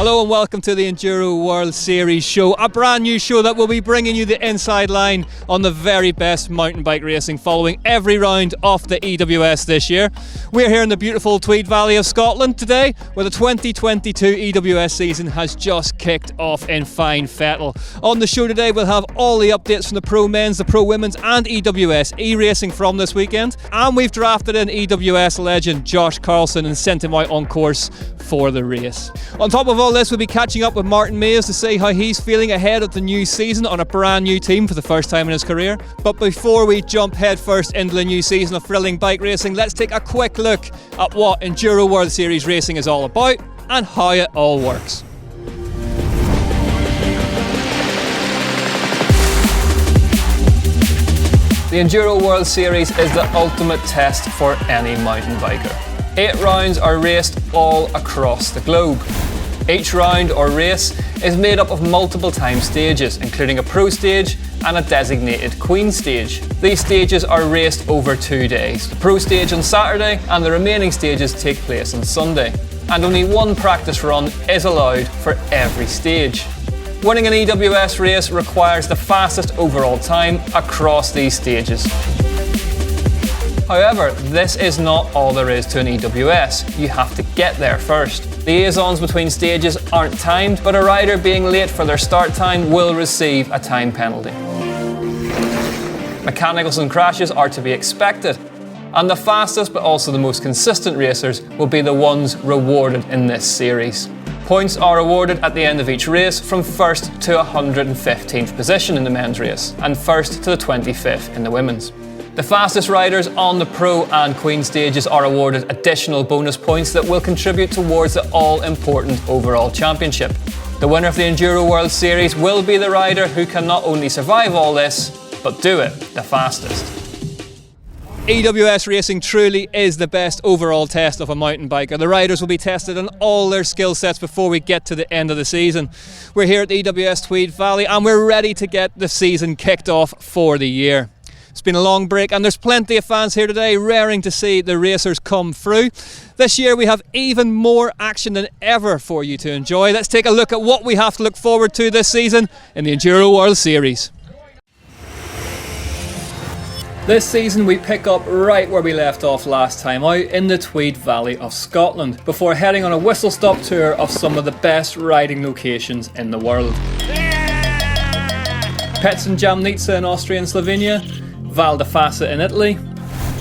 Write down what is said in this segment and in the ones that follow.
Hello and welcome to the Enduro World Series Show, a brand new show that will be bringing you the inside line on the very best mountain bike racing following every round of the EWS this year. We're here in the beautiful Tweed Valley of Scotland today, where the 2022 EWS season has just kicked off in fine fettle. On the show today we'll have all the updates from the Pro Men's, the Pro Women's and EWS-E racing from this weekend, and we've drafted in EWS legend Josh Carlson and sent him out on course for the race. On top of all this, we'll be catching up with Martin Maes to see how he's feeling ahead of the new season on a brand new team for the first time in his career. But before we jump headfirst into the new season of thrilling bike racing, let's take a quick look at what Enduro World Series racing is all about and how it all works. The Enduro World Series is the ultimate test for any mountain biker. 8 rounds are raced all across the globe. Each round or race is made up of multiple time stages, including a pro stage and a designated queen stage. These stages are raced over 2 days, the pro stage on Saturday and the remaining stages take place on Sunday. And only one practice run is allowed for every stage. Winning an EWS race requires the fastest overall time across these stages. However, this is not all there is to an EWS. You have to get there first. Liaisons between stages aren't timed, but a rider being late for their start time will receive a time penalty. Mechanicals and crashes are to be expected, and the fastest but also the most consistent racers will be the ones rewarded in this series. Points are awarded at the end of each race from 1st to 115th position in the men's race, and 1st to the 25th in the women's. The fastest riders on the Pro and Queen stages are awarded additional bonus points that will contribute towards the all-important overall championship. The winner of the Enduro World Series will be the rider who can not only survive all this, but do it the fastest. EWS racing truly is the best overall test of a mountain biker. The riders will be tested on all their skill sets before we get to the end of the season. We're here at the EWS Tweed Valley and we're ready to get the season kicked off for the year. It's been a long break and there's plenty of fans here today raring to see the racers come through. This year we have even more action than ever for you to enjoy. Let's take a look at what we have to look forward to this season in the Enduro World Series. This season we pick up right where we left off last time out in the Tweed Valley of Scotland before heading on a whistle-stop tour of some of the best riding locations in the world. Pets and Jamnica in Austria and Slovenia, Val di Fassa in Italy,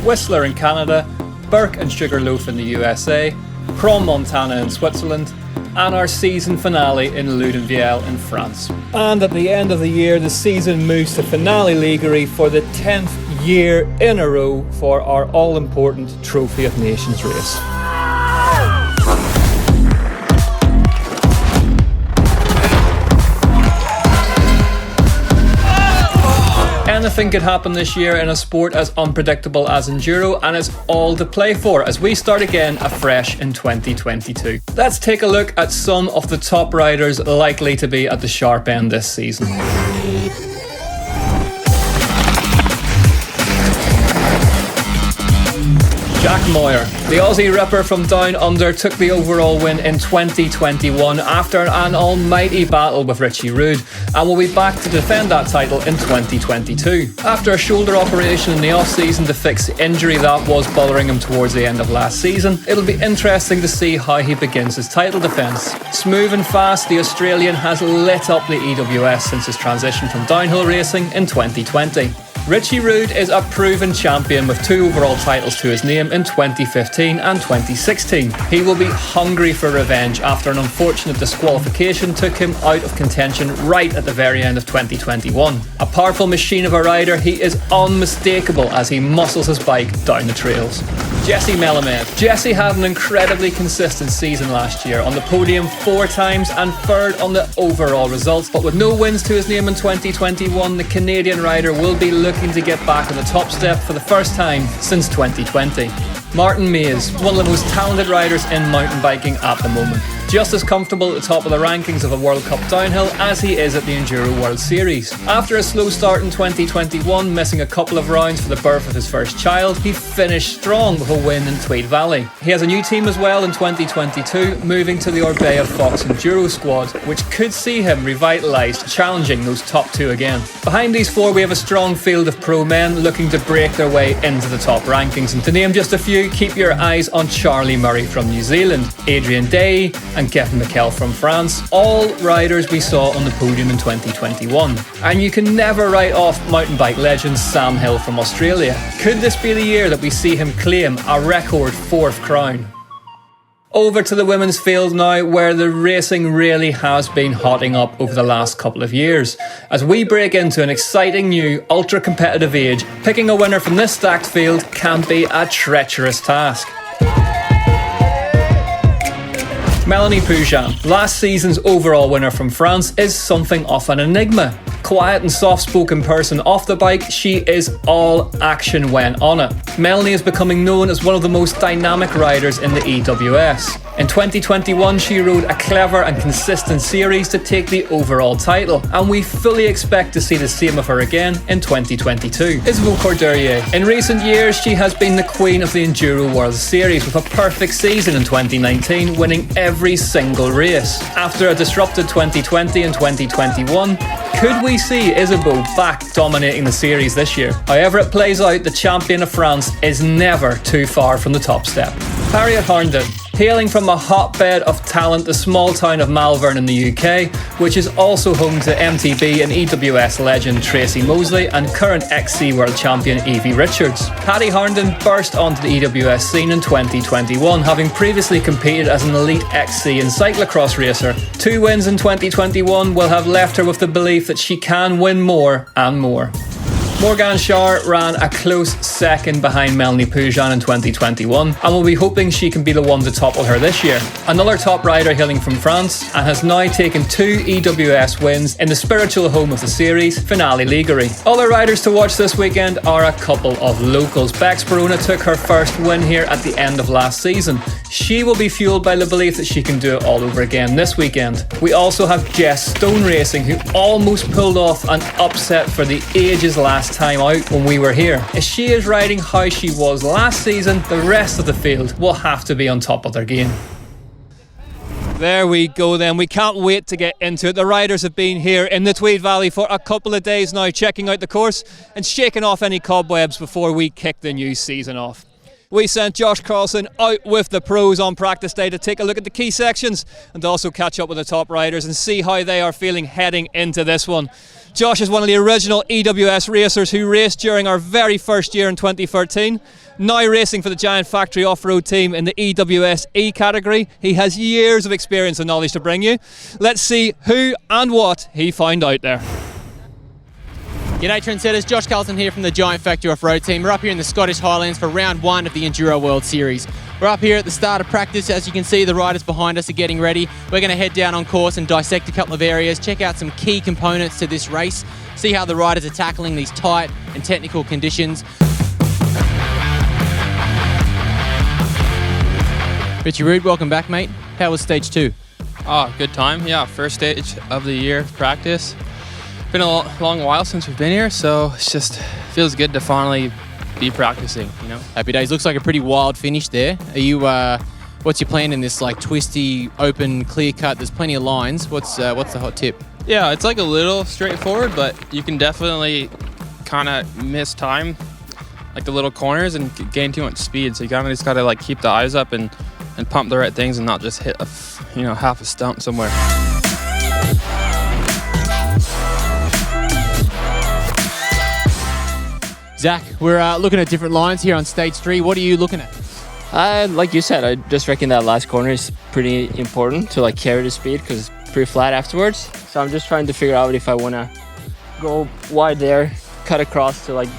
Whistler in Canada, Birk and Sugarloaf in the USA, Crom Montana in Switzerland, and our season finale in Ludenvielle in France. And at the end of the year, the season moves to Finale Ligure for the 10th year in a row for our all-important Trophy of Nations race. Anything could happen this year in a sport as unpredictable as Enduro, and it's all to play for as we start again afresh in 2022. Let's take a look at some of the top riders likely to be at the sharp end this season. Jack Moyer, the Aussie ripper from down under, took the overall win in 2021 after an almighty battle with Richie and will be back to defend that title in 2022. After a shoulder operation in the off-season to fix the injury that was bothering him towards the end of last season, it'll be interesting to see how he begins his title defence. Smooth and fast, the Australian has lit up the EWS since his transition from downhill racing in 2020. Richie is a proven champion with 2 overall titles to his name in 2015 and 2016. He will be hungry for revenge after an unfortunate disqualification took him out of contention right at the very end of 2021. A powerful machine of a rider, he is unmistakable as he muscles his bike down the trails. Jesse Melamed. Jesse had an incredibly consistent season last year, on the podium 4 times and 3rd on the overall results, but with no wins to his name in 2021, the Canadian rider will be looking to get back on the top step for the first time since 2020. Martin Maes, one of the most talented riders in mountain biking at the moment. just as comfortable at the top of the rankings of a World Cup downhill as he is at the Enduro World Series. After a slow start in 2021, missing a couple of rounds for the birth of his first child, he finished strong with a win in Tweed Valley. He has a new team as well in 2022, moving to the Orbea Fox Enduro squad, which could see him revitalised, challenging those top two again. Behind these four, we have a strong field of pro men looking to break their way into the top rankings. And to name just a few, keep your eyes on Charlie Murray from New Zealand, Adrian Day and Kevin McKell from France, all riders we saw on the podium in 2021. And you can never write off mountain bike legend Sam Hill from Australia. Could this be the year that we see him claim a record 4th crown? Over to the women's field now, where the racing really has been hotting up over the last couple of years. As we break into an exciting new ultra-competitive age, picking a winner from this stacked field can be a treacherous task. Mélanie Poujin, last season's overall winner from France, is something of an enigma. Quiet and soft-spoken person off the bike, she is all action when on it. Mélanie is becoming known as one of the most dynamic riders in the EWS. In 2021, she rode a clever and consistent series to take the overall title, and we fully expect to see the same of her again in 2022. Isabelle Courdurier. In recent years, she has been the queen of the Enduro World Series with a perfect season in 2019, winning every single race. After a disrupted 2020 and 2021, could we see Isabelle back dominating the series this year? However it plays out, the champion of France is never too far from the top step. Harriet Harnden. Hailing from a hotbed of talent, the small town of Malvern in the UK, which is also home to MTB and EWS legend Tracy Mosley and current XC World Champion Evie Richards. Patty Harnden burst onto the EWS scene in 2021, having previously competed as an elite XC and cyclocross racer. 2 wins in 2021 will have left her with the belief that she can win more and more. Morgane Schauer ran a close second behind Mélanie Poujin in 2021 and will be hoping she can be the one to topple her this year. Another top rider hailing from France and has now taken 2 EWS wins in the spiritual home of the series, Finale Ligure. Other riders to watch this weekend are a couple of locals. Bex Baraona took her first win here at the end of last season. She will be fueled by the belief that she can do it all over again this weekend. We also have Jess Stone Racing, who almost pulled off an upset for the ages last time out when we were here. If she is riding how she was last season, the rest of the field will have to be on top of their game. There we go then. We can't wait to get into it. The riders have been here in the Tweed Valley for a couple of days now, checking out the course and shaking off any cobwebs before we kick the new season off. We sent Josh Carlson out with the pros on practice day to take a look at the key sections and also catch up with the top riders and see how they are feeling heading into this one. Josh is one of the original EWS racers who raced during our very first year in 2013. Now racing for the Giant Factory off-road team in the EWS-E category. He has years of experience and knowledge to bring you. Let's see who and what he found out there. G'day trendsetters, Josh Carlson here from the Giant Factory off-road team. We're up here in the Scottish Highlands for round 1 of the Enduro World Series. We're up here at the start of practice. As you can see, the riders behind us are getting ready. We're going to head down on course and dissect a couple of areas, check out some key components to this race, see how the riders are tackling these tight and technical conditions. Richie Rude, welcome back, mate. How was stage 2? Oh, good time. Yeah, first stage of the year practice. Been a long while since we've been here, so it just feels good to finally be practicing, you know. Happy days. Looks like a pretty wild finish there. Are you? What's your plan in this like twisty, open, clear cut? There's plenty of lines. What's the hot tip? Yeah, it's like a little straightforward, but you can definitely kind of miss time, like the little corners, and gain too much speed. So you kind of just got to like keep the eyes up and pump the right things and not just hit half a stump somewhere. Zach, we're looking at different lines here on stage 3. What are you looking at? Like you said, I just reckon that last corner is pretty important to like carry the speed because it's pretty flat afterwards. So I'm just trying to figure out if I want to go wide there, cut across to like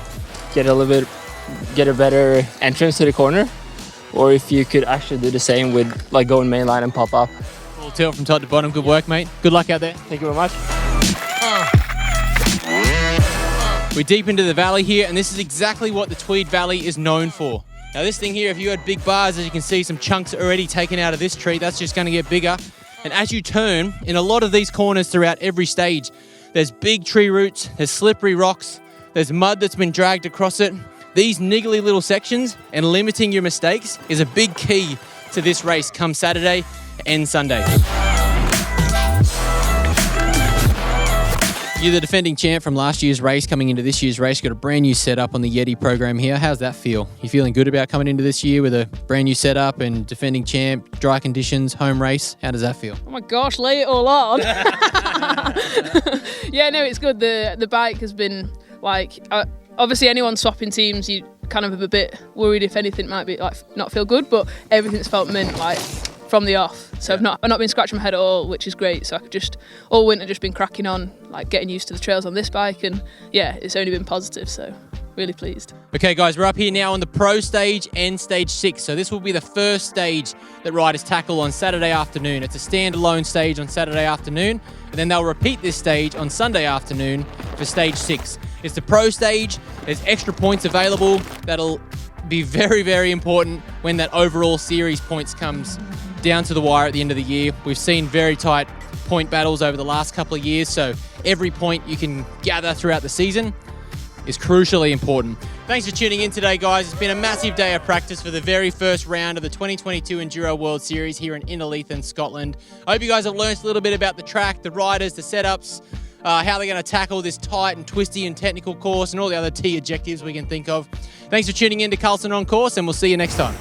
get a better entrance to the corner, or if you could actually do the same with like going mainline and pop up. Full tilt from top to bottom. Good work, mate. Good luck out there. Thank you very much. We're deep into the valley here, and this is exactly what the Tweed Valley is known for. Now this thing here, if you had big bars, as you can see, some chunks already taken out of this tree, that's just going to get bigger. And as you turn, in a lot of these corners throughout every stage, there's big tree roots, there's slippery rocks, there's mud that's been dragged across it. These niggly little sections and limiting your mistakes is a big key to this race come Saturday and Sunday. You're the defending champ from last year's race coming into this year's race. You've got a brand new setup on the Yeti program here. How's that feel? You feeling good about coming into this year with a brand new setup and defending champ, dry conditions, home race? How does that feel? Oh my gosh, lay it all on. Yeah, no, it's good. The bike has been like, obviously anyone swapping teams, you kind of a bit worried if anything might be like not feel good, but everything's felt mint like from the off. So I've not been scratching my head at all, which is great. So I could just all winter just been cracking on, like getting used to the trails on this bike, and yeah, it's only been positive. So really pleased. Okay guys, we're up here now on the pro stage and stage 6. So this will be the first stage that riders tackle on Saturday afternoon. It's a standalone stage on Saturday afternoon, and then they'll repeat this stage on Sunday afternoon for stage 6. It's the pro stage. There's extra points available. That'll be very, very important when that overall series points comes down to the wire at the end of the year. We've seen very tight point battles over the last couple of years, so every point you can gather throughout the season is crucially important. Thanks for tuning in today, guys. It's been a massive day of practice for the very first round of the 2022 Enduro World Series here in Innerleithen, Scotland. I hope you guys have learned a little bit about the track, the riders, the setups, how they're going to tackle this tight and twisty and technical course, and all the other T objectives we can think of. Thanks for tuning in to Carlson on Course, and we'll see you next time.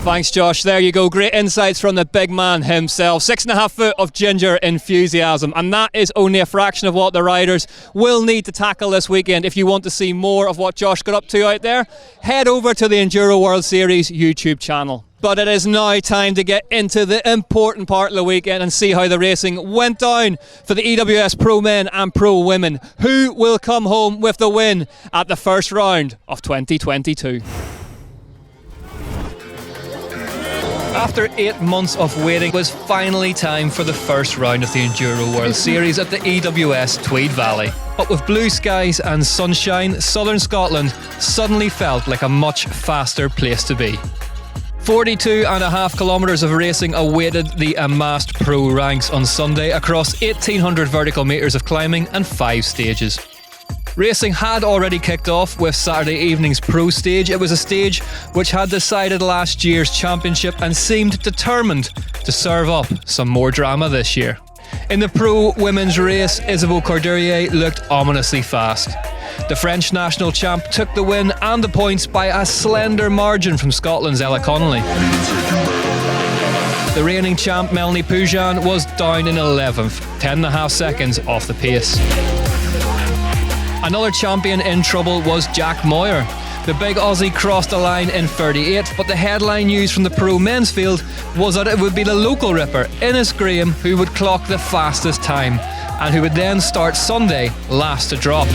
Thanks, Josh. There you go. Great insights from the big man himself. 6.5 foot of ginger enthusiasm. And that is only a fraction of what the riders will need to tackle this weekend. If you want to see more of what Josh got up to out there, head over to the Enduro World Series YouTube channel. But it is now time to get into the important part of the weekend and see how the racing went down for the EWS Pro Men and Pro Women. Who will come home with the win at the first round of 2022? After 8 months of waiting, it was finally time for the first round of the Enduro World Series at the EWS Tweed Valley. But with blue skies and sunshine, southern Scotland suddenly felt like a much faster place to be. 42.5 kilometres of racing awaited the amassed pro ranks on Sunday across 1,800 vertical metres of climbing and 5 stages. Racing had already kicked off with Saturday evening's pro stage. It was a stage which had decided last year's championship and seemed determined to serve up some more drama this year. In the pro women's race, Isabeau Courdurier looked ominously fast. The French national champ took the win and the points by a slender margin from Scotland's Ella Conolly. The reigning champ Melanie Poujan was down in 11th, 10.5 seconds off the pace. Another champion in trouble was Jack Moyer. The big Aussie crossed the line in 38th, but the headline news from the pro men's field was that it would be the local ripper, Innes Graham, who would clock the fastest time, and who would then start Sunday last to drop.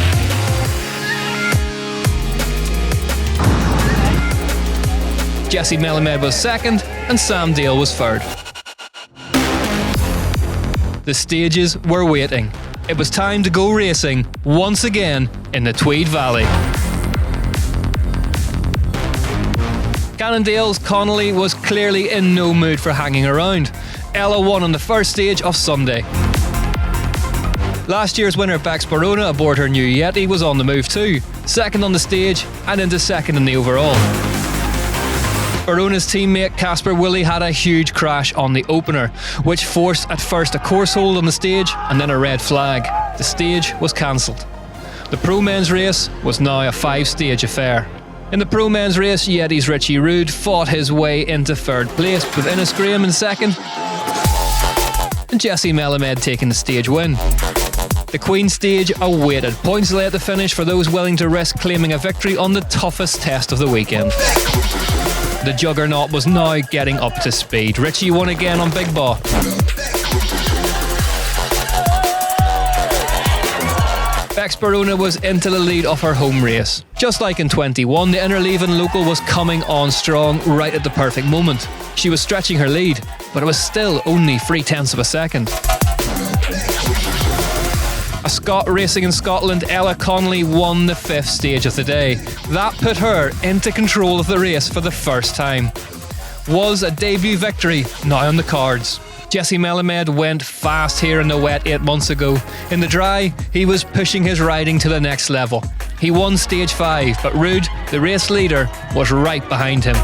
Jesse Melamed was second, and Sam Dale was third. The stages were waiting. It was time to go racing once again in the Tweed Valley. Cannondale's Connolly was clearly in no mood for hanging around. Ella won on the first stage of Sunday. Last year's winner Bex Baraona aboard her new Yeti was on the move too, second on the stage and into second in the overall. Barona's teammate Casper Willie had a huge crash on the opener, which forced at first a course hold on the stage and then a red flag. The stage was cancelled. The pro men's race was now a 5-stage affair. In the pro men's race, Yeti's Richie Rude fought his way into third place, with Innes Graham in second and Jesse Melamed taking the stage win. The Queen stage awaited. Points lay at the finish for those willing to risk claiming a victory on the toughest test of the weekend. The juggernaut was now getting up to speed. Richie won again on Big Baw. Bex Baraona was into the lead of her home race. Just like in 21, the Innerleithen local was coming on strong right at the perfect moment. She was stretching her lead, but it was still only 0.3 of a second. A Scot racing in Scotland, Ella Conolly won the 5th stage of the day. That put her into control of the race for the first time. Was a debut victory now on the cards? Jesse Melamed went fast here in the wet 8 months ago. In the dry, he was pushing his riding to the next level. He won stage 5, but Ruud, the race leader, was right behind him.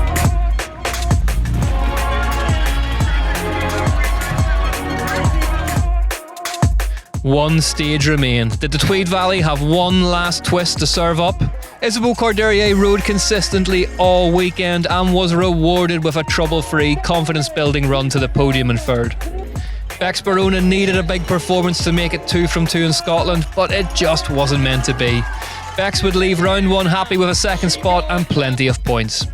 One stage remained. Did the Tweed Valley have one last twist to serve up? Isabeau Cordelier rode consistently all weekend and was rewarded with a trouble-free, confidence-building run to the podium in third. Bex Baraona needed a big performance to make it 2 from 2 in Scotland, but it just wasn't meant to be. Bex would leave round 1 happy with a second spot and plenty of points.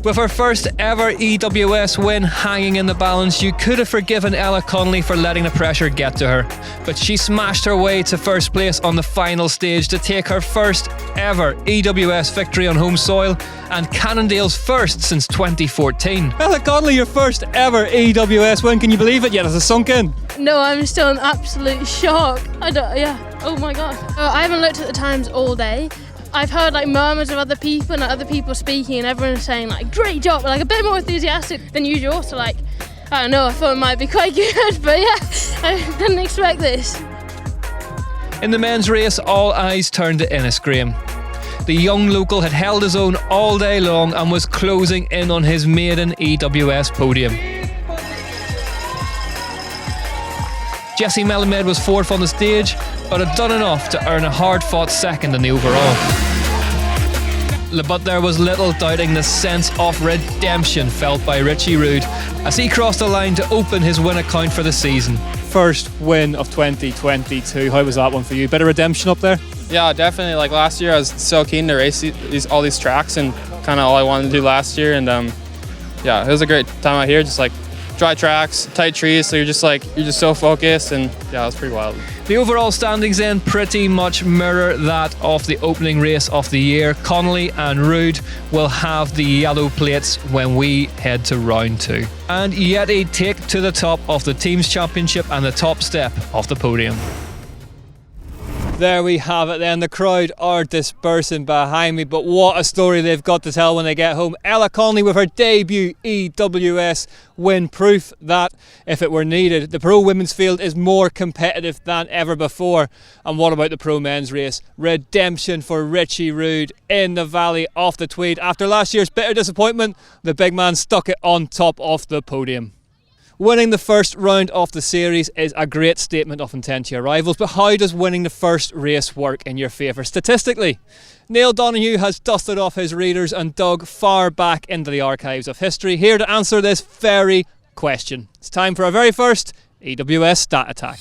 With her first ever EWS win hanging in the balance, you could have forgiven Ella Conolly for letting the pressure get to her. But she smashed her way to first place on the final stage to take her first ever EWS victory on home soil and Cannondale's first since 2014. Ella Conolly, your first ever EWS win. Can you believe it yet? Has it sunk in? No, I'm still in absolute shock. Oh my god. I haven't looked at the times all day. I've heard like murmurs of other people and other people speaking and everyone's saying like great job, but like a bit more enthusiastic than usual. So like, I don't know, I thought it might be quite good, but yeah, I didn't expect this. In the men's race, all eyes turned to Ennisgraham. The young local had held his own all day long and was closing in on his maiden EWS podium. Jesse Melamed was 4th on the stage, but had done enough to earn a hard-fought 2nd in the overall. But there was little doubting the sense of redemption felt by Richie Ruud as he crossed the line to open his win account for the season. First win of 2022. How was that one for you? Bit of redemption up there? Yeah, definitely. Like last year, I was so keen to race all these tracks and kind of all I wanted to do last year. And yeah, it was a great time out here. Just like dry tracks, tight trees, so you're just so focused, and yeah, it was pretty wild. The overall standings then pretty much mirror that of the opening race of the year. Conolly and Ruud will have the yellow plates when we head to round 2. And yet a take to the top of the team's championship and the top step of the podium. There we have it then. The crowd are dispersing behind me, but what a story they've got to tell when they get home. Ella Conolly with her debut EWS win, proof that if it were needed, the pro women's field is more competitive than ever before. And what about the pro men's race? Redemption for Richie Ruud in the Valley of the Tweed. After last year's bitter disappointment, the big man stuck it on top of the podium. Winning the first round of the series is a great statement of intent to your rivals, but how does winning the first race work in your favour statistically? Neil Donoghue has dusted off his readers and dug far back into the archives of history, here to answer this very question. It's time for our very first EWS Stat Attack.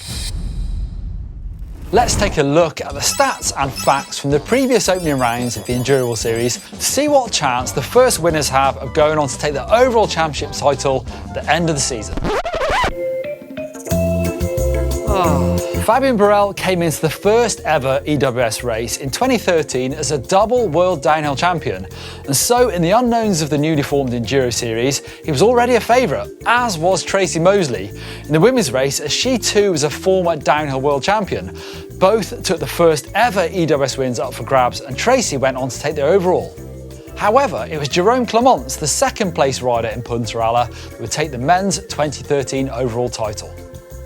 Let's take a look at the stats and facts from the previous opening rounds of the Enduro World Series to see what chance the first winners have of going on to take the overall championship title at the end of the season. Fabian Burrell came into the first ever EWS race in 2013 as a double world downhill champion, and so in the unknowns of the newly formed Enduro Series, he was already a favourite, as was Tracy Moseley in the women's race, as she too was a former downhill world champion. Both took the first ever EWS wins up for grabs, and Tracy went on to take the overall. However, it was Jerome Clements, the second place rider in Punta who would take the men's 2013 overall title.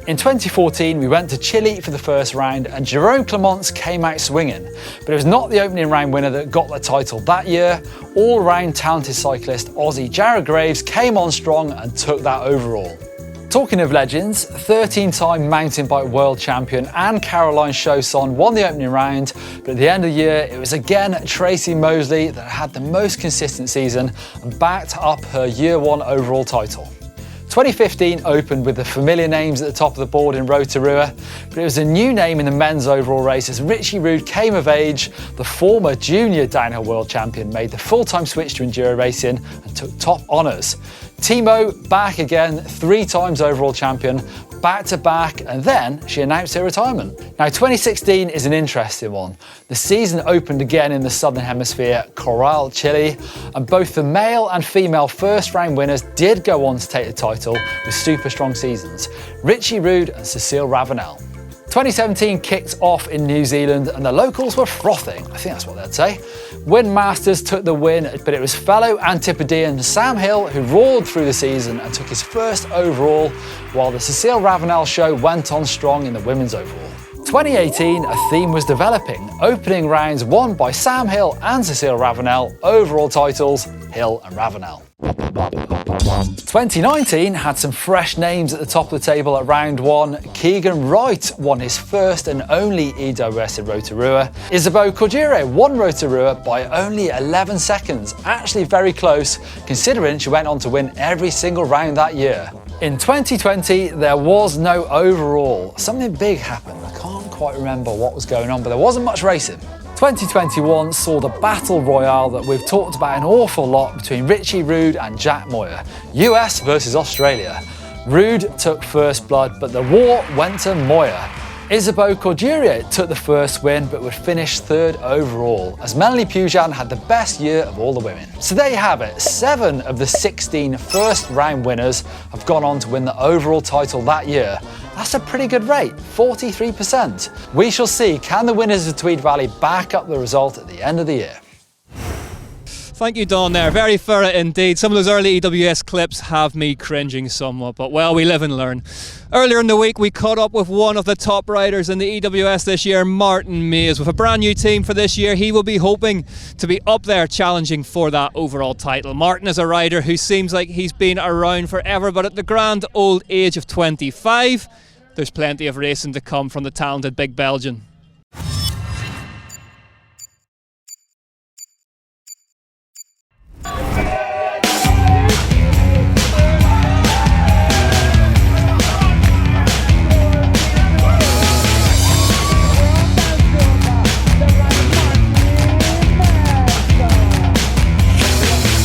In 2014, we went to Chile for the first round and Jerome Clements came out swinging, but it was not the opening round winner that got the title that year. All-round talented cyclist Aussie Jared Graves came on strong and took that overall. Talking of legends, 13-time mountain bike world champion Anne Caroline Chausson won the opening round, but at the end of the year it was again Tracy Moseley that had the most consistent season and backed up her year 1 overall title. 2015 opened with the familiar names at the top of the board in Rotorua, but it was a new name in the men's overall race as Richie Ruud came of age. The former junior downhill world champion made the full-time switch to enduro racing and took top honours. Timo back again, 3 times overall champion, back to back, and then she announced her retirement. Now 2016 is an interesting one. The season opened again in the Southern Hemisphere, Corral, Chile, and both the male and female first round winners did go on to take the title with super strong seasons, Richie Ruud and Cecile Ravenel. 2017 kicked off in New Zealand and the locals were frothing. I think that's what they'd say. Win Masters took the win, but it was fellow Antipodean Sam Hill who roared through the season and took his first overall, while the Cecile Ravenel show went on strong in the women's overall. 2018, a theme was developing. Opening rounds won by Sam Hill and Cecile Ravenel, overall titles Hill and Ravenel. 2019 had some fresh names at the top of the table at round 1. Keegan Wright won his first and only EWS in Rotorua. Isabeau Cordire won Rotorua by only 11 seconds, actually very close considering she went on to win every single round that year. In 2020 there was no overall. Something big happened. I can't quite remember what was going on, but there wasn't much racing. 2021 saw the battle royale that we've talked about an awful lot between Richie Rude and Jack Moyer. US versus Australia. Rude took first blood, but the war went to Moyer. Isabeau Cordire took the first win, but would finish 3rd overall, as Melanie Pujan had the best year of all the women. So there you have it, 7 of the 16 first round winners have gone on to win the overall title that year. That's a pretty good rate, 43%. We shall see, can the winners of Tweed Valley back up the result at the end of the year? Thank you, Don, there. Very thorough indeed. Some of those early EWS clips have me cringing somewhat, but well, we live and learn. Earlier in the week, we caught up with one of the top riders in the EWS this year, Martin Maes. With a brand new team for this year, he will be hoping to be up there challenging for that overall title. Martin is a rider who seems like he's been around forever, but at the grand old age of 25, there's plenty of racing to come from the talented big Belgian.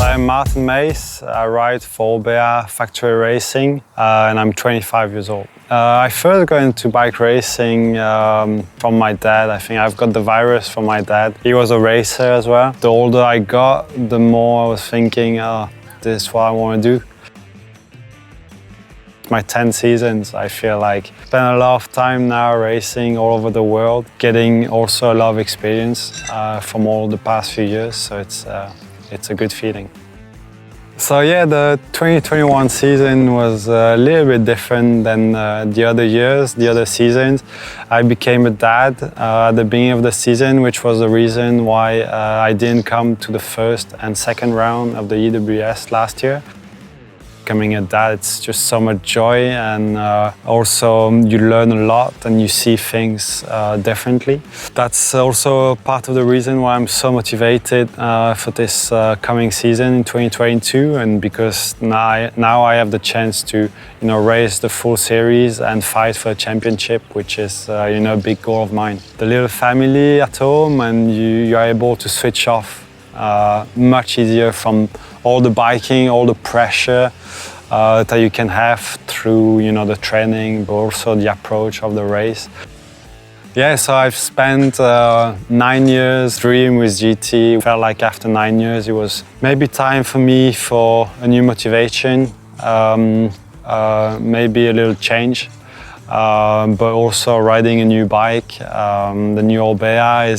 I'm Martin Maes. I ride for BA Factory Racing and I'm 25 years old. I first got into bike racing from my dad. I think I've got the virus from my dad. He was a racer as well. The older I got, the more I was thinking, oh, this is what I want to do. My 10 seasons, I feel like I spent a lot of time now racing all over the world, getting also a lot of experience from all the past few years, so it's a good feeling. So yeah, the 2021 season was a little bit different than the other years, the other seasons. I became a dad at the beginning of the season, which was the reason why I didn't come to the first and second round of the EWS last year. Becoming a dad, it's just so much joy, and also you learn a lot and you see things differently. That's also part of the reason why I'm so motivated for this coming season in 2022, and because now I have the chance to race the full series and fight for a championship, which is a big goal of mine. The little family at home, and you are able to switch off much easier from all the biking, all the pressure that you can have through the training, but also the approach of the race. Yeah, so I've spent 9 years dreaming with GT. Felt like after 9 years it was maybe time for me for a new motivation, maybe a little change. But also riding a new bike. The new Orbea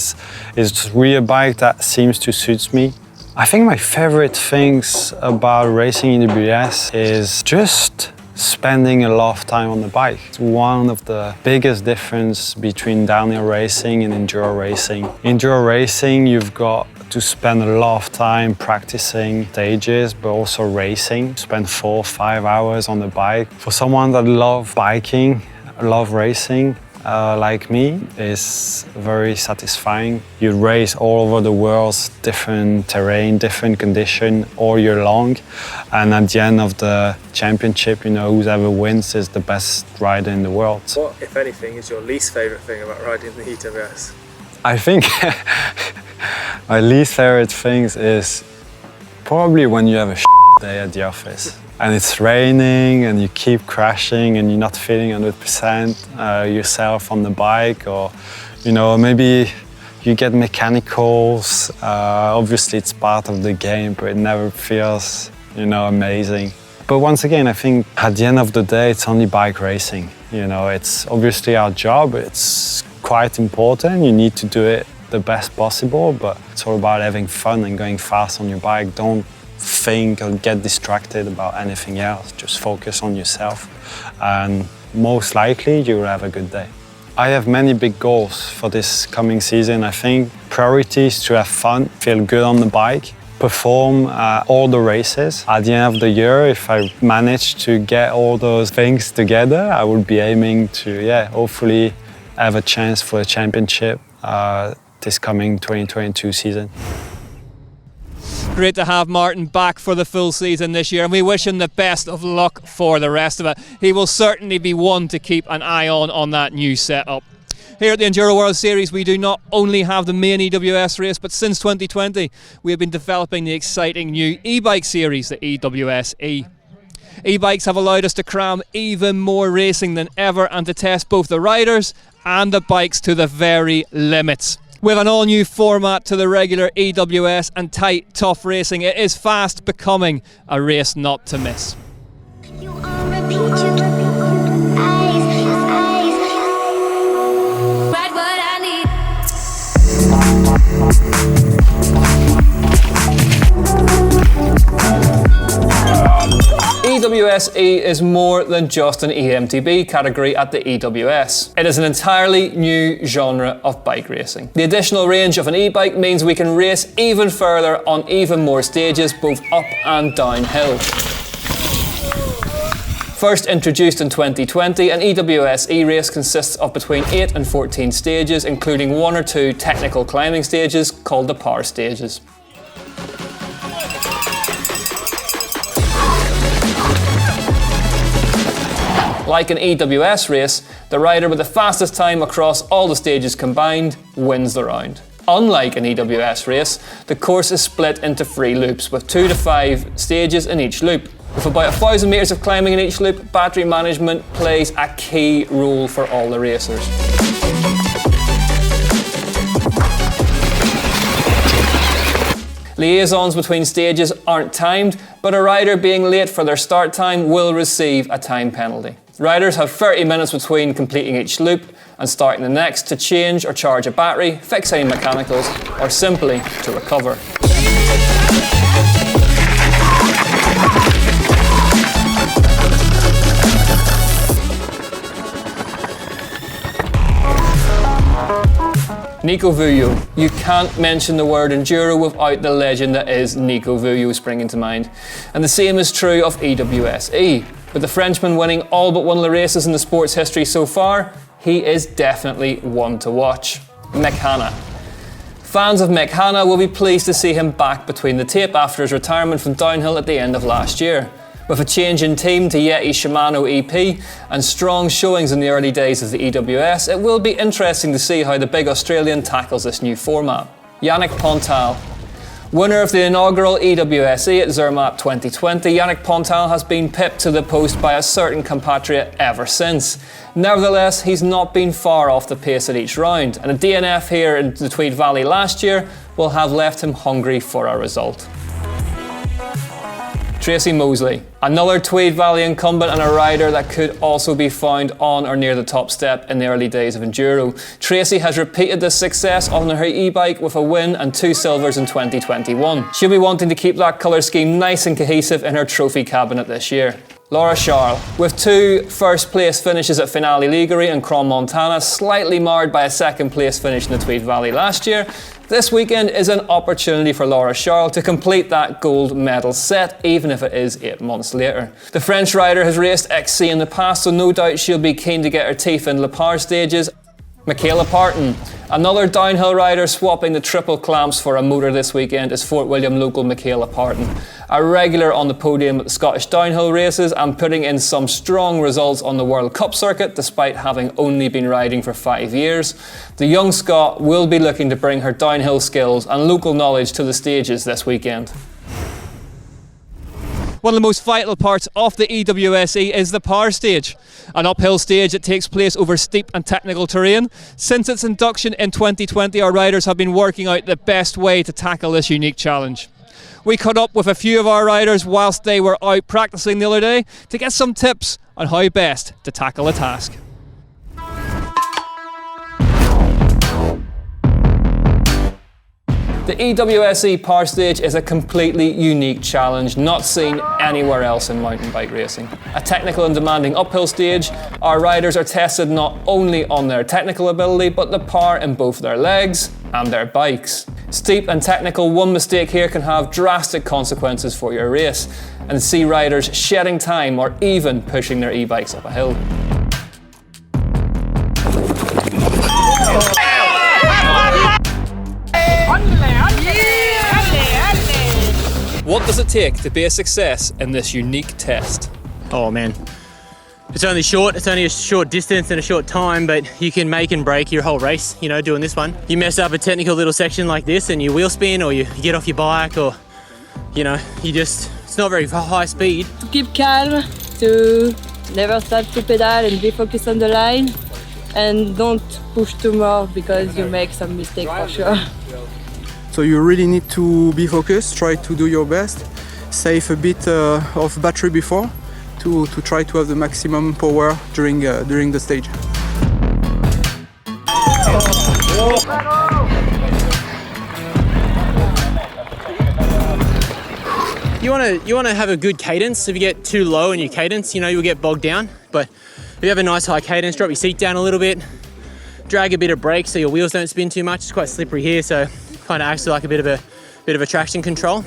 is really a bike that seems to suit me. I think my favorite things about racing in EWS is just spending a lot of time on the bike. It's one of the biggest differences between downhill racing and enduro racing. Enduro racing, you've got to spend a lot of time practicing stages, but also racing. Spend 4 or 5 hours on the bike. For someone that loves biking, love racing, like me, is very satisfying. You race all over the world, different terrain, different condition all year long, and at the end of the championship, whoever wins is the best rider in the world. What, if anything, is your least favourite thing about riding the EWS? I think my least favourite things is probably when you have a day at the office. And it's raining and you keep crashing and you're not feeling 100% yourself on the bike, or maybe you get mechanicals. Obviously it's part of the game, but it never feels amazing. But once again, I think at the end of the day, it's only bike racing. You know, it's obviously our job. It's quite important. You need to do it the best possible, but it's all about having fun and going fast on your bike. Don't think or get distracted about anything else. Just focus on yourself, and most likely you will have a good day. I have many big goals for this coming season. I think priority is to have fun, feel good on the bike, perform all the races. At the end of the year, if I manage to get all those things together, I will be aiming to, hopefully have a chance for a championship this coming 2022 season. Great to have Martin back for the full season this year, and we wish him the best of luck for the rest of it. He will certainly be one to keep an eye on that new setup. Here at the Enduro World Series, we do not only have the main EWS race, but since 2020 we have been developing the exciting new e-bike series, the EWS-E. E-bikes have allowed us to cram even more racing than ever and to test both the riders and the bikes to the very limits. With an all-new format to the regular EWS and tight, tough racing, it is fast becoming a race not to miss. EWS-E is more than just an EMTB category at the EWS. It is an entirely new genre of bike racing. The additional range of an e-bike means we can race even further on even more stages, both up and downhill. First introduced in 2020, an EWS-E race consists of between 8 and 14 stages, including 1 or 2 technical climbing stages called the power stages. Like an EWS race, the rider with the fastest time across all the stages combined wins the round. Unlike an EWS race, the course is split into 3 loops with 2 to 5 stages in each loop. With about 1,000 metres of climbing in each loop, battery management plays a key role for all the racers. Liaisons between stages aren't timed, but a rider being late for their start time will receive a time penalty. Riders have 30 minutes between completing each loop and starting the next to change or charge a battery, fix any mechanicals, or simply to recover. Nico Vujo. You can't mention the word enduro without the legend that is Nico Vujo springing to mind. And the same is true of EWS-E. With the Frenchman winning all but one of the races in the sport's history so far, he is definitely one to watch. Mick Hanna. Fans of Mick Hanna will be pleased to see him back between the tape after his retirement from downhill at the end of last year. With a change in team to Yeti Shimano EP and strong showings in the early days of the EWS, it will be interesting to see how the big Australian tackles this new format. Yannick Pontal. Winner of the inaugural EWS-E at Zermatt 2020, Yannick Pontal has been pipped to the post by a certain compatriot ever since. Nevertheless, he's not been far off the pace at each round, and a DNF here in the Tweed Valley last year will have left him hungry for a result. Tracy Mosley, another Tweed Valley incumbent and a rider that could also be found on or near the top step in the early days of enduro. Tracy has repeated this success on her e-bike with a win and 2 silvers in 2021. She'll be wanting to keep that colour scheme nice and cohesive in her trophy cabinet this year. Laura Charles, with 2 first place finishes at Finale Ligure and Cron Montana, slightly marred by a 2nd place finish in the Tweed Valley last year, this weekend is an opportunity for Laura Charles to complete that gold medal set, even if it is 8 months later. The French rider has raced XC in the past, so no doubt she'll be keen to get her teeth in Le Par stages. Michaela Parton, another downhill rider swapping the triple clamps for a motor this weekend is Fort William local Michaela Parton. A regular on the podium at the Scottish downhill races and putting in some strong results on the World Cup circuit despite having only been riding for 5 years. The young Scot will be looking to bring her downhill skills and local knowledge to the stages this weekend. One of the most vital parts of the EWS-E is the power stage, an uphill stage that takes place over steep and technical terrain. Since its induction in 2020, our riders have been working out the best way to tackle this unique challenge. We caught up with a few of our riders whilst they were out practicing the other day to get some tips on how best to tackle a task. The EWS-E Power Stage is a completely unique challenge not seen anywhere else in mountain bike racing. A technical and demanding uphill stage, our riders are tested not only on their technical ability but the power in both their legs and their bikes. Steep and technical, one mistake here can have drastic consequences for your race and see riders shedding time or even pushing their e-bikes up a hill. What does it take to be a success in this unique test? Oh man, it's only a short distance and a short time, but you can make and break your whole race, you know, doing this one. You mess up a technical little section like this and you wheel spin, or you get off your bike, or, you know, it's not very high speed. To keep calm, to never start to pedal and be focused on the line, and don't push too much because you make some mistake for sure. So you really need to be focused, try to do your best, save a bit of battery before to try to have the maximum power during the stage. You want to have a good cadence. If you get too low in your cadence, you know, you'll get bogged down. But if you have a nice high cadence, drop your seat down a little bit, drag a bit of brake so your wheels don't spin too much. It's quite slippery here, so kind of acts like a bit of a traction control.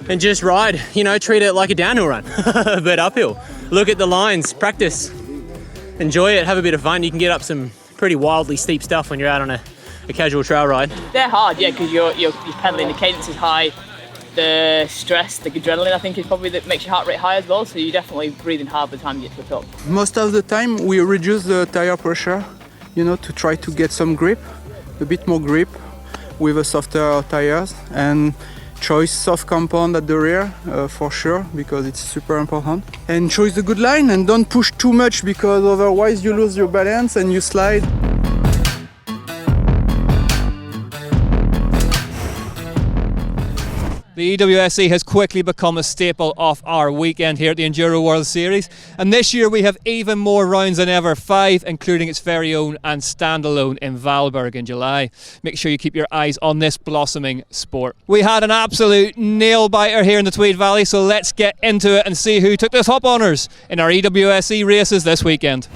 And just ride, you know, treat it like a downhill run, but uphill. Look at the lines, practice, enjoy it, have a bit of fun. You can get up some pretty wildly steep stuff when you're out on a casual trail ride. They're hard, yeah, because you're pedaling, the cadence is high, the stress, the adrenaline, I think, is probably that makes your heart rate high as well, so you're definitely breathing hard by the time you get to the top. Most of the time we reduce the tire pressure, you know, to try to get some grip, a bit more grip with a softer tires, and choose soft compound at the rear for sure, because it's super important. And choose a good line and don't push too much, because otherwise you lose your balance and you slide. The EWS-E has quickly become a staple of our weekend here at the Enduro World Series, and this year we have even more rounds than ever, 5, including its very own and standalone in Valberg in July. Make sure you keep your eyes on this blossoming sport. We had an absolute nail-biter here in the Tweed Valley, so let's get into it and see who took the top honours in our EWS-E races this weekend.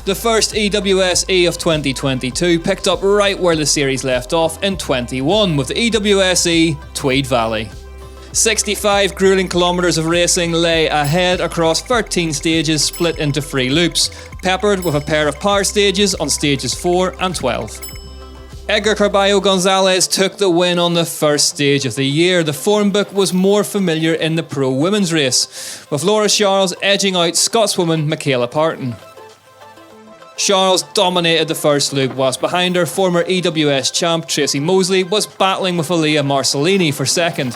The first EWS-E of 2022 picked up right where the series left off in 21 with the EWS-E Tweed Valley. 65 grueling kilometres of racing lay ahead across 13 stages split into 3 loops, peppered with a pair of power stages on stages 4 and 12. Edgar Carballo Gonzalez took the win on the first stage of the year. The form book was more familiar in the pro women's race, with Laura Charles edging out Scotswoman Michaela Parton. Charles dominated the first loop, whilst behind her former EWS champ Tracy Mosley was battling with Aaliyah Marcellini for second.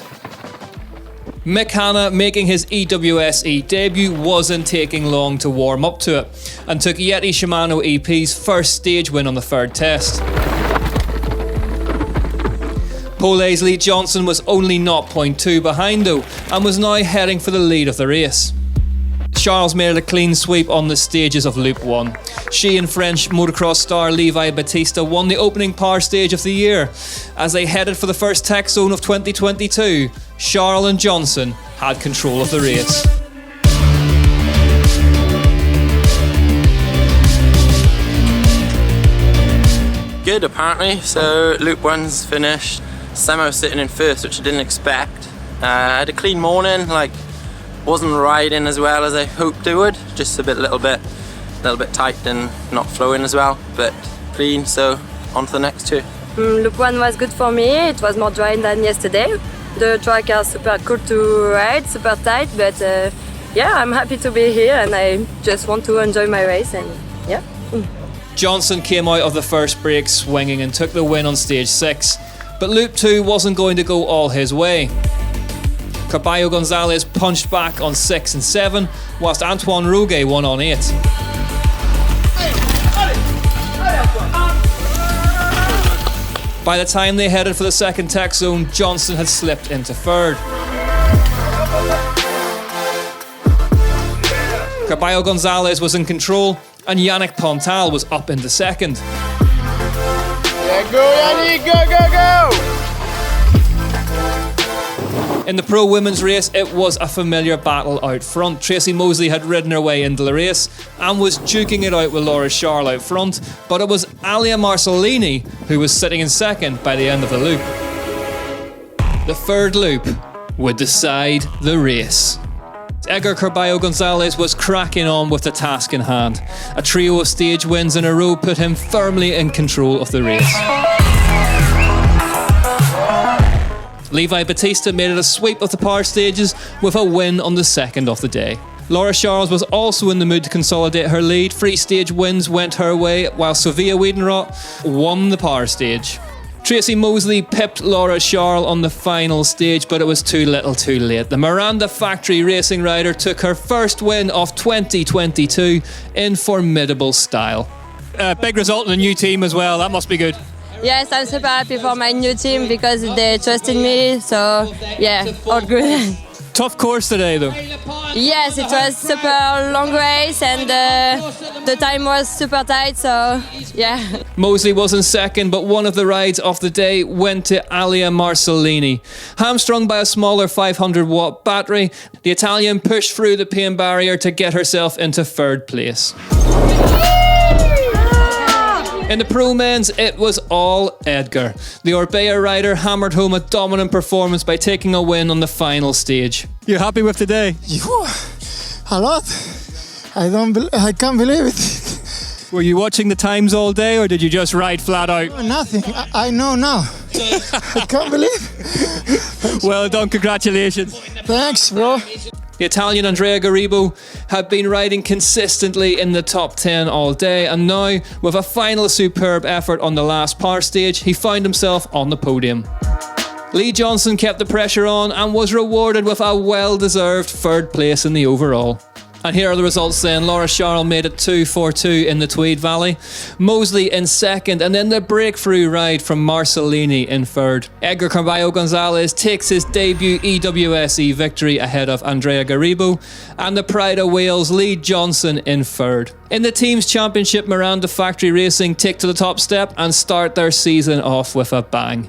Mick Hanna, making his EWS-E debut, wasn't taking long to warm up to it, and took Yeti Shimano EP's first stage win on the third test. Paul Aisley Johnson was only 0.2 behind though, and was now heading for the lead of the race. Charles made a clean sweep on the stages of Loop 1. She and French motocross star Levi Batista won the opening power stage of the year. As they headed for the first tech zone of 2022, Charles and Johnson had control of the race. Good apparently, so Loop 1's finished. Sam was sitting in first, which I didn't expect. I had a clean morning, wasn't riding as well as I hoped it would, just a little bit tight and not flowing as well, but clean, so on to the next 2. Loop 1 was good for me, it was more dry than yesterday. The track are super cool to ride, super tight, but yeah, I'm happy to be here and I just want to enjoy my race and yeah. Johnson came out of the first break swinging and took the win on stage 6, but Loop 2 wasn't going to go all his way. Carballo Gonzalez punched back on 6 and 7, whilst Antoine Roguet won on 8. By the time they headed for the second tech zone, Johnson had slipped into third. Carballo Gonzalez was in control, and Yannick Pontal was up into second. Yeah, go Yannick, go! In the pro women's race, it was a familiar battle out front. Tracy Moseley had ridden her way into the race and was duking it out with Laura Charles out front, but it was Alia Marcellini who was sitting in second by the end of the loop. The third loop would decide the race. Edgar Carballo Gonzalez was cracking on with the task in hand. A trio of stage wins in a row put him firmly in control of the race. Levi Batista made it a sweep of the power stages with a win on the second of the day. Laura Charles was also in the mood to consolidate her lead. 3 stage wins went her way, while Sofia Wiedenroth won the power stage. Tracy Moseley pipped Laura Charles on the final stage, but it was too little too late. The Miranda Factory racing rider took her first win of 2022 in formidable style. Big result in a new team as well, that must be good. Yes, I'm super happy for my new team because they trusted me, so yeah, all good. Tough course today though. Yes, it was super long race and the time was super tight, so yeah. Moseley was in second, but one of the rides of the day went to Alia Marcellini. Hamstrung by a smaller 500-watt battery, the Italian pushed through the pain barrier to get herself into third place. In the pro men's, it was all Edgar. The Orbea rider hammered home a dominant performance by taking a win on the final stage. You happy with today? A lot. I can't believe it. Were you watching the times all day, or did you just ride flat out? Nothing. I know now. I can't believe. Well done, congratulations. Thanks, bro. The Italian Andrea Garibo had been riding consistently in the top 10 all day, and now, with a final superb effort on the last power stage, he found himself on the podium. Lee Johnson kept the pressure on and was rewarded with a well-deserved third place in the overall. And here are the results then. Laura Charles made it 2-4-2 in the Tweed Valley. Moseley in second, and then the breakthrough ride from Marcellini in third. Edgar Carballo Gonzalez takes his debut EWS-E victory ahead of Andrea Garibo, and the Pride of Wales Lee Johnson in third. In the team's championship, Miranda Factory Racing take to the top step and start their season off with a bang.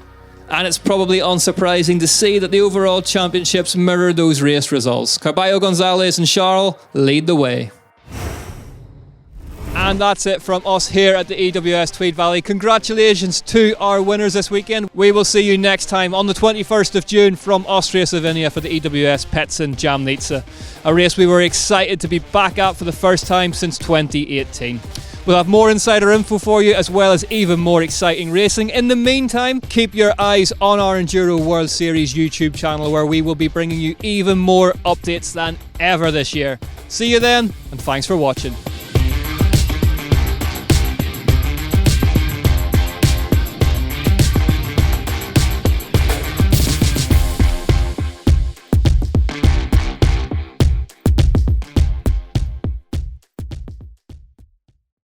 And it's probably unsurprising to see that the overall championships mirror those race results. Carballo Gonzalez and Charles lead the way. And that's it from us here at the EWS Tweed Valley. Congratulations to our winners this weekend. We will see you next time on the 21st of June from Austria Slovenia for the EWS Petsen Jamnica, a race we were excited to be back at for the first time since 2018. We'll have more insider info for you, as well as even more exciting racing. In the meantime, keep your eyes on our Enduro World Series YouTube channel, where we will be bringing you even more updates than ever this year. See you then, and thanks for watching.